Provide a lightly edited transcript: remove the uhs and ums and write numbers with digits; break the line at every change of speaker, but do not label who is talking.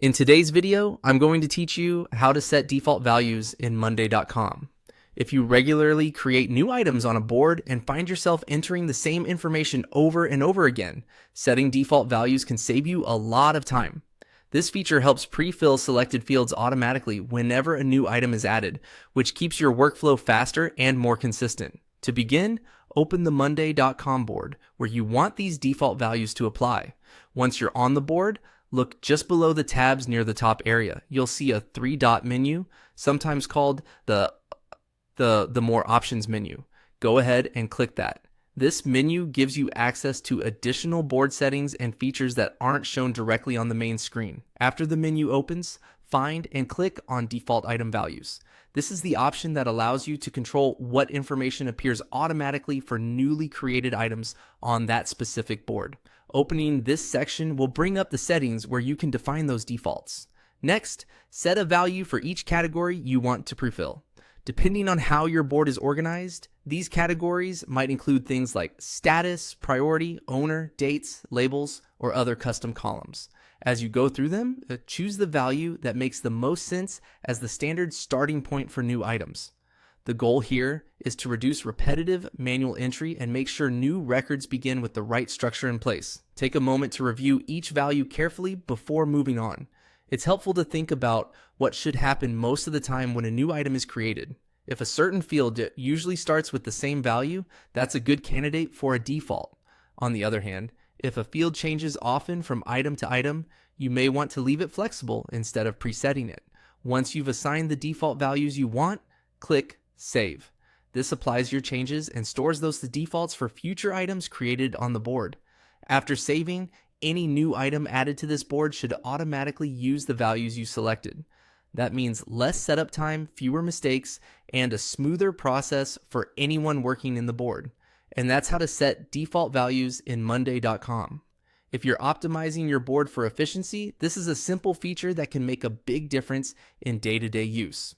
In today's video, I'm going to teach you how to set default values in monday.com. If you regularly create new items on a board and find yourself entering the same information over and over again, setting default values can save you a lot of time. This feature helps pre-fill selected fields automatically whenever a new item is added, which keeps your workflow faster and more consistent. To begin, open the monday.com board where you want these default values to apply. Once you're on the board, look just below the tabs near the top area. You'll see a 3-dot menu, sometimes called the More Options menu. Go ahead and click that. This menu gives you access to additional board settings and features that aren't shown directly on the main screen. After the menu opens, find and click on Default Item Values. This is the option that allows you to control what information appears automatically for newly created items on that specific board. Opening this section will bring up the settings where you can define those defaults. Next, set a value for each category you want to prefill. Depending on how your board is organized, these categories might include things like status, priority, owner, dates, labels, or other custom columns. As you go through them, choose the value that makes the most sense as the standard starting point for new items. The goal here is to reduce repetitive manual entry and make sure new records begin with the right structure in place. Take a moment to review each value carefully before moving on. It's helpful to think about what should happen most of the time when a new item is created. If a certain field usually starts with the same value, that's a good candidate for a default. On the other hand, if a field changes often from item to item, you may want to leave it flexible instead of presetting it. Once you've assigned the default values you want, click Save. This applies your changes and stores those to defaults for future items created on the board. After saving, any new item added to this board should automatically use the values you selected. That means less setup time, fewer mistakes, and a smoother process for anyone working in the board. And that's how to set default values in monday.com. If you're optimizing your board for efficiency, this is a simple feature that can make a big difference in day-to-day use.